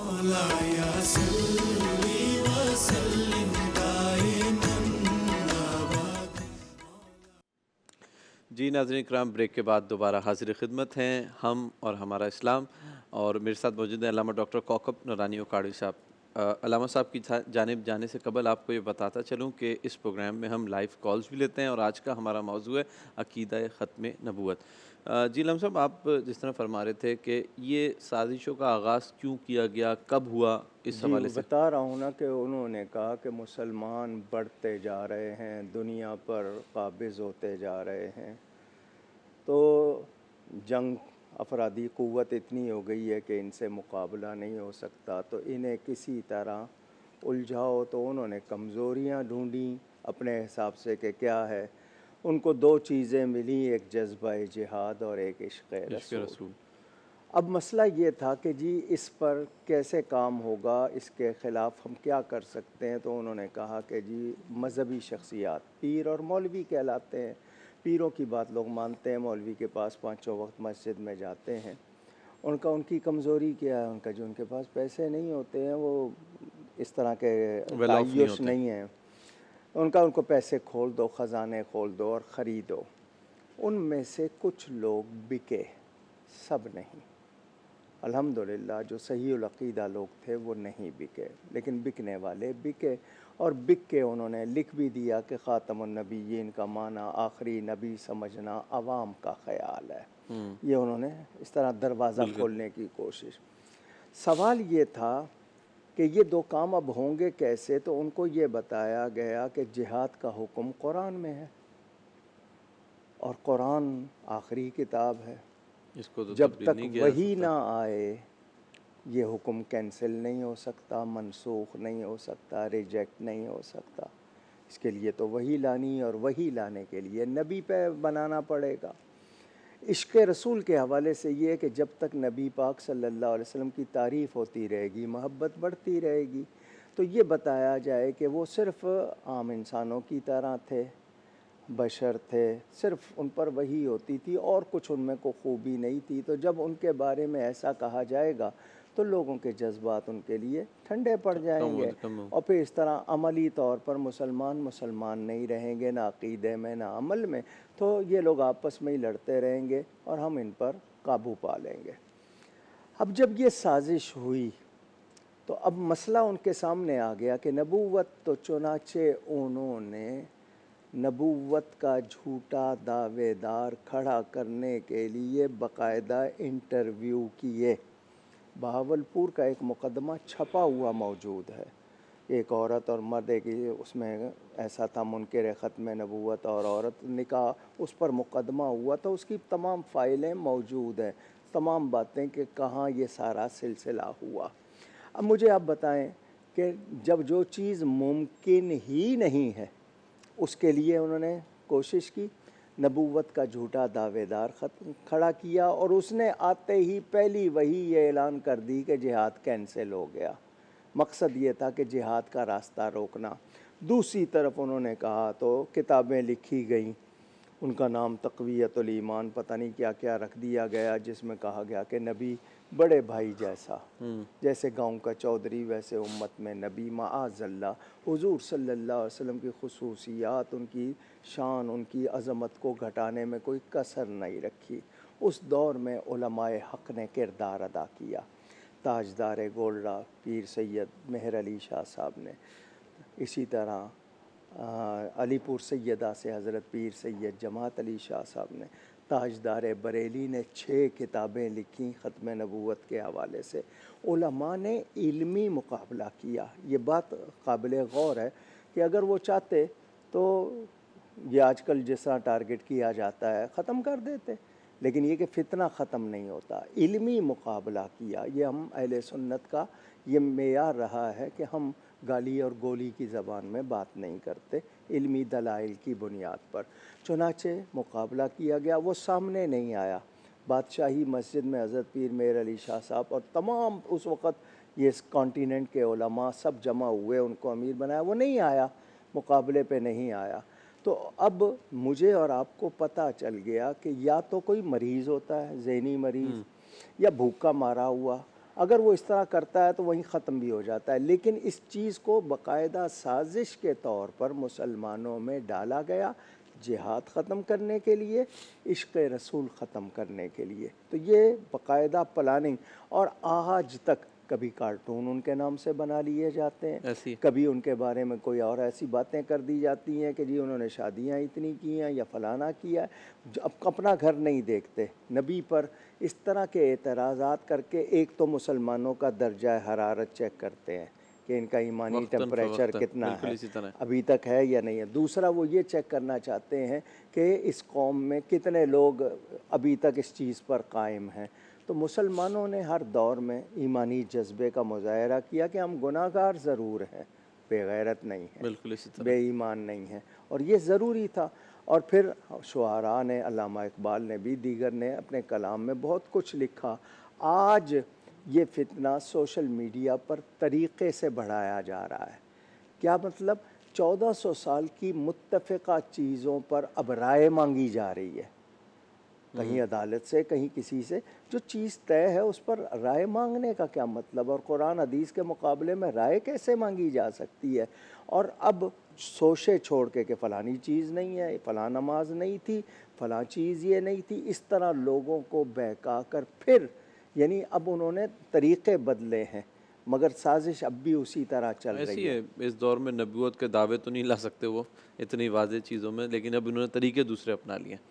جی ناظرین کرام، بریک کے بعد دوبارہ حاضر خدمت ہیں ہم اور ہمارا اسلام، اور میرے ساتھ موجود ہیں علامہ ڈاکٹر کوکب نورانی اکاڑوی صاحب۔ علامہ صاحب کی جانب جانے سے قبل آپ کو یہ بتاتا چلوں کہ اس پروگرام میں ہم لائیو کالز بھی لیتے ہیں، اور آج کا ہمارا موضوع ہے عقیدہ ختم نبوت۔ جی علامہ صاحب، آپ جس طرح فرما رہے تھے کہ یہ سازشوں کا آغاز کیوں کیا گیا، کب ہوا، اس جی حوالے سے بتا رہا ہوں نا کہ انہوں نے کہا کہ مسلمان بڑھتے جا رہے ہیں، دنیا پر قابض ہوتے جا رہے ہیں، تو جنگ افرادی قوت اتنی ہو گئی ہے کہ ان سے مقابلہ نہیں ہو سکتا، تو انہیں کسی طرح الجھاؤ۔ تو انہوں نے کمزوریاں ڈھونڈیں اپنے حساب سے کہ کیا ہے۔ ان کو دو چیزیں ملی، ایک جذبہ جہاد اور ایک عشق عشق رسول۔ رسول؟ اب مسئلہ یہ تھا کہ جی اس پر کیسے کام ہوگا، اس کے خلاف ہم کیا کر سکتے ہیں۔ تو انہوں نے کہا کہ جی مذہبی شخصیات، پیر اور مولوی کہلاتے ہیں، پیروں کی بات لوگ مانتے ہیں، مولوی کے پاس پانچوں وقت مسجد میں جاتے ہیں۔ ان کی کمزوری کیا ہے؟ ان کا جو ان کے پاس پیسے نہیں ہوتے ہیں، وہ اس طرح کے ویل آف نہیں تعیش ہوتے۔ نہیں ہیں ان کو پیسے کھول دو، خزانے کھول دو اور خریدو۔ ان میں سے کچھ لوگ بکے، سب نہیں۔ الحمدللہ جو صحیح العقیدہ لوگ تھے وہ نہیں بکے، لیکن بکنے والے بکے، اور بک کے انہوں نے لکھ بھی دیا کہ خاتم النبیین کا معنی آخری نبی سمجھنا عوام کا خیال ہے۔ یہ انہوں نے اس طرح دروازہ بالکل۔ کھولنے کی کوشش۔ سوال یہ تھا کہ یہ دو کام اب ہوں گے کیسے؟ تو ان کو یہ بتایا گیا کہ جہاد کا حکم قرآن میں ہے، اور قرآن آخری کتاب ہے، اس کو تو جب تبدیل تک نہیں کیا جا وہی سکتا۔ نہ آئے یہ حکم کینسل نہیں ہو سکتا، منسوخ نہیں ہو سکتا، ریجیکٹ نہیں ہو سکتا۔ اس کے لیے تو وہی لانی، اور وہی لانے کے لیے نبی پہ بنانا پڑے گا۔ عشق رسول کے حوالے سے یہ ہے کہ جب تک نبی پاک صلی اللہ علیہ وسلم کی تعریف ہوتی رہے گی، محبت بڑھتی رہے گی، تو یہ بتایا جائے کہ وہ صرف عام انسانوں کی طرح تھے، بشر تھے، صرف ان پر وحی ہوتی تھی اور کچھ ان میں کو خوبی نہیں تھی۔ تو جب ان کے بارے میں ایسا کہا جائے گا تو لوگوں کے جذبات ان کے لیے ٹھنڈے پڑ جائیں گے، کم ہو۔ اور پھر اس طرح عملی طور پر مسلمان نہیں رہیں گے، نہ عقیدے میں نہ عمل میں، تو یہ لوگ آپس میں ہی لڑتے رہیں گے اور ہم ان پر قابو پا لیں گے۔ اب جب یہ سازش ہوئی تو اب مسئلہ ان کے سامنے آ گیا کہ نبوت، تو چنانچہ انہوں نے نبوت کا جھوٹا دعوے دار کھڑا کرنے کے لیے باقاعدہ انٹرویو کیے۔ بہاولپور کا ایک مقدمہ چھپا ہوا موجود ہے، ایک عورت اور مرد کی، اس میں ایسا تھا منکر ختم نبوت اور عورت نکاح، اس پر مقدمہ ہوا تھا، اس کی تمام فائلیں موجود ہیں، تمام باتیں کہ کہاں یہ سارا سلسلہ ہوا۔ اب مجھے آپ بتائیں کہ جب جو چیز ممکن ہی نہیں ہے اس کے لیے انہوں نے کوشش کی، نبوت کا جھوٹا دعوے دار کھڑا کیا، اور اس نے آتے ہی پہلی وہی یہ اعلان کر دی کہ جہاد کینسل ہو گیا۔ مقصد یہ تھا کہ جہاد کا راستہ روکنا۔ دوسری طرف انہوں نے کہا تو کتابیں لکھی گئیں، ان کا نام تقویت الایمان پتہ نہیں کیا کیا رکھ دیا گیا، جس میں کہا گیا کہ نبی بڑے بھائی جیسا، جیسے گاؤں کا چودھری ویسے امت میں نبی، معاذ اللہ۔ حضور صلی اللہ علیہ وسلم کی خصوصیات، ان کی شان، ان کی عظمت کو گھٹانے میں کوئی کسر نہیں رکھی۔ اس دور میں علماء حق نے کردار ادا کیا۔ تاجدار گولڈا پیر سید مہر علی شاہ صاحب نے، اسی طرح علی پور سیدہ سے حضرت پیر سید جماعت علی شاہ صاحب نے، تاجدار بریلی نے 6 کتابیں لکھیں ختم نبوت کے حوالے سے۔ علماء نے علمی مقابلہ کیا۔ یہ بات قابل غور ہے کہ اگر وہ چاہتے تو یہ آج کل جس طرح ٹارگٹ کیا جاتا ہے ختم کر دیتے، لیکن یہ کہ فتنہ ختم نہیں ہوتا۔ علمی مقابلہ کیا، یہ ہم اہل سنت کا یہ معیار رہا ہے کہ ہم گالی اور گولی کی زبان میں بات نہیں کرتے، علمی دلائل کی بنیاد پر۔ چنانچہ مقابلہ کیا گیا، وہ سامنے نہیں آیا۔ بادشاہی مسجد میں حضرت پیر مہر علی شاہ صاحب اور تمام اس وقت یہ اس کانٹیننٹ کے علماء سب جمع ہوئے، ان کو امیر بنایا، وہ نہیں آیا، مقابلے پہ نہیں آیا۔ تو اب مجھے اور آپ کو پتہ چل گیا کہ یا تو کوئی مریض ہوتا ہے، ذہنی مریض، یا بھوکا مارا ہوا۔ اگر وہ اس طرح کرتا ہے تو وہیں ختم بھی ہو جاتا ہے، لیکن اس چیز کو باقاعدہ سازش کے طور پر مسلمانوں میں ڈالا گیا، جہاد ختم کرنے کے لیے، عشق رسول ختم کرنے کے لیے۔ تو یہ باقاعدہ پلاننگ، اور آج تک کبھی کارٹون ان کے نام سے بنا لیے جاتے ہیں، ایسی کبھی ان کے بارے میں کوئی اور ایسی باتیں کر دی جاتی ہیں کہ جی انہوں نے شادیاں اتنی کی ہیں یا فلانا کیا ہے، جو اب اپنا گھر نہیں دیکھتے، نبی پر اس طرح کے اعتراضات کر کے ایک تو مسلمانوں کا درجہ حرارت چیک کرتے ہیں کہ ان کا ایمانی وقتاً ٹمپریچر فوقتاً، کتنا بالکل ہے، اسی طرح ابھی تک ہے یا نہیں ہے۔ دوسرا وہ یہ چیک کرنا چاہتے ہیں کہ اس قوم میں کتنے لوگ ابھی تک اس چیز پر قائم ہیں۔ تو مسلمانوں نے ہر دور میں ایمانی جذبے کا مظاہرہ کیا کہ ہم گناہ گار ضرور ہیں، بے غیرت نہیں ہیں، بالکل اسی طرح بے ایمان نہیں ہیں، اور یہ ضروری تھا۔ اور پھر شعراء نے، علامہ اقبال نے بھی، دیگر نے اپنے کلام میں بہت کچھ لکھا۔ آج یہ فتنہ سوشل میڈیا پر طریقے سے بڑھایا جا رہا ہے۔ کیا مطلب؟ 1400 سال کی متفقہ چیزوں پر اب رائے مانگی جا رہی ہے، کہیں عدالت سے، کہیں کسی سے۔ جو چیز طے ہے اس پر رائے مانگنے کا کیا مطلب؟ اور قرآن حدیث کے مقابلے میں رائے کیسے مانگی جا سکتی ہے؟ اور اب سوچے چھوڑ کے کہ فلانی چیز نہیں ہے، فلاں نماز نہیں تھی، فلاں چیز یہ نہیں تھی، اس طرح لوگوں کو بہکا کر پھر، یعنی اب انہوں نے طریقے بدلے ہیں، مگر سازش اب بھی اسی طرح چل رہی ایسی ہے۔ ہے۔ اس دور میں نبوت کے دعوے تو نہیں لا سکتے وہ اتنی واضح چیزوں میں، لیکن اب انہوں نے طریقے دوسرے اپنا لیے ہیں۔